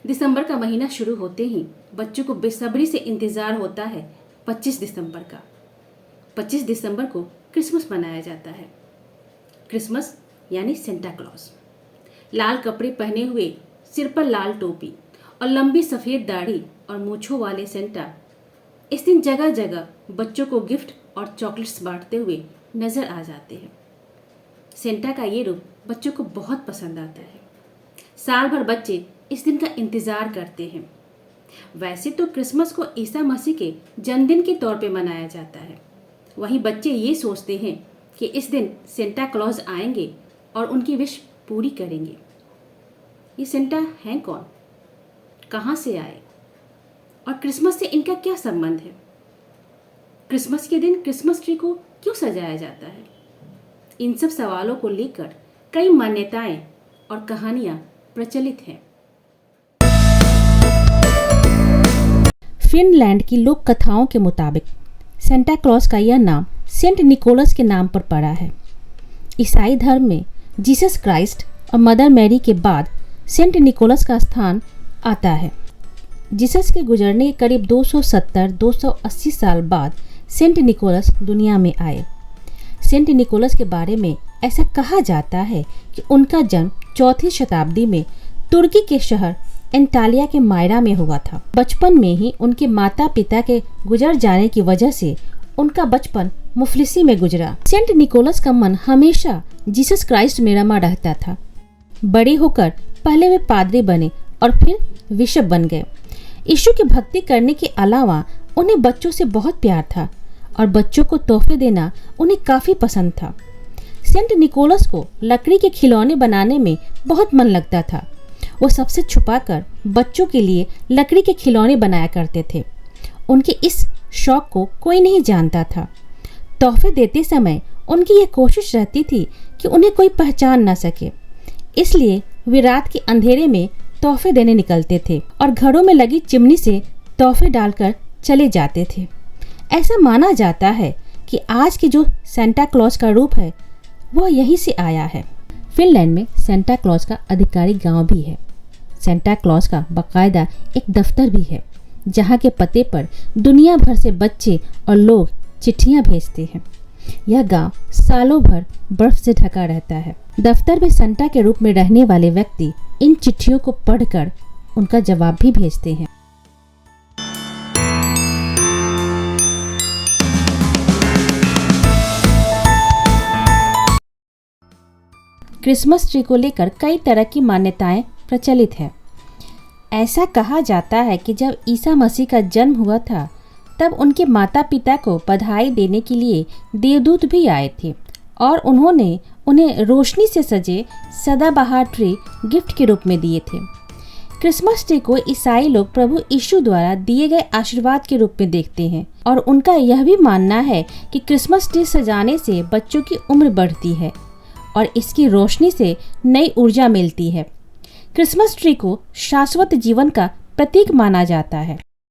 दिसंबर का महीना शुरू होते ही बच्चों को बेसब्री से इंतज़ार होता है 25 दिसंबर का। 25 दिसंबर को क्रिसमस मनाया जाता है। क्रिसमस यानी सेंटा क्लॉज। लाल कपड़े पहने हुए, सिर पर लाल टोपी और लंबी सफ़ेद दाढ़ी और मूंछों वाले सेंटा इस दिन जगह जगह बच्चों को गिफ्ट और चॉकलेट्स बांटते हुए नज़र आ जाते हैं। सेंटा का ये रूप बच्चों को बहुत पसंद आता है। साल भर बच्चे इस दिन का इंतज़ार करते हैं। वैसे तो क्रिसमस को ईसा मसीह के जन्मदिन के तौर पे मनाया जाता है। वहीं बच्चे ये सोचते हैं कि इस दिन सेंटा क्लॉज आएंगे और उनकी विश पूरी करेंगे। ये सेंटा हैं कौन, कहाँ से आए और क्रिसमस से इनका क्या संबंध है? क्रिसमस के दिन क्रिसमस ट्री को क्यों सजाया जाता है? इन सब सवालों को लेकर कई मान्यताएं और कहानियां प्रचलित हैं। फिनलैंड की लोक कथाओं के मुताबिक सेंटा क्लॉज का यह नाम सेंट निकोलस के नाम पर पड़ा है। ईसाई धर्म में जीसस क्राइस्ट और मदर मैरी के बाद सेंट निकोलस का स्थान आता है। जीसस के गुजरने के करीब 270-280 साल बाद सेंट निकोलस दुनिया में आए। सेंट निकोलस के बारे में ऐसा कहा जाता है कि उनका जन्म 4वीं शताब्दी में तुर्की के शहर एंटालिया के मायरा में हुआ था। बचपन में ही उनके माता पिता के गुजर जाने की वजह से उनका बचपन मुफलिसी में गुजरा। सेंट निकोलस का मन हमेशा जीसस क्राइस्ट में रमा रहता था। बड़े होकर पहले वे पादरी बने और फिर बिशप बन गए। यीशु की भक्ति करने के अलावा उन्हें बच्चों से बहुत प्यार था और बच्चों को तोहफे देना उन्हें काफ़ी पसंद था। सेंट निकोलस को लकड़ी के खिलौने बनाने में बहुत मन लगता था। वो सबसे छुपाकर बच्चों के लिए लकड़ी के खिलौने बनाया करते थे। उनके इस शौक को कोई नहीं जानता था। तोहफे देते समय उनकी यह कोशिश रहती थी कि उन्हें कोई पहचान न सके, इसलिए वे रात के अंधेरे में तोहफे देने निकलते थे और घरों में लगी चिमनी से तोहफे डालकर चले जाते थे। ऐसा माना जाता है कि आज के जो सेंटा क्लॉज का रूप है वह यहीं से आया है। फिनलैंड में सेंटा क्लॉज का आधिकारिक गांव भी है। सेंटा क्लॉज का बाकायदा एक दफ्तर भी है, जहां के पते पर दुनिया भर से बच्चे और लोग चिट्ठियां भेजते हैं। यह गांव सालों भर बर्फ से ढका रहता है। दफ्तर में सेंटा के रूप में रहने वाले व्यक्ति इन चिट्ठियों को पढ़कर उनका जवाब भी भेजते हैं। क्रिसमस ट्री को लेकर कई तरह की मान्यताएं प्रचलित है। ऐसा कहा जाता है कि जब ईसा मसीह का जन्म हुआ था तब उनके माता पिता को बधाई देने के लिए देवदूत भी आए थे और उन्होंने उन्हें रोशनी से सजे सदाबहार ट्री गिफ्ट के रूप में दिए थे। क्रिसमस ट्री को ईसाई लोग प्रभु यीशु द्वारा दिए गए आशीर्वाद के रूप में देखते हैं और उनका यह भी मानना है कि क्रिसमस ट्री सजाने से बच्चों की उम्र बढ़ती है और इसकी रोशनी से नई ऊर्जा मिलती है। क्रिसमस ट्री को शाश्वत जीवन का प्रतीक माना जाता है।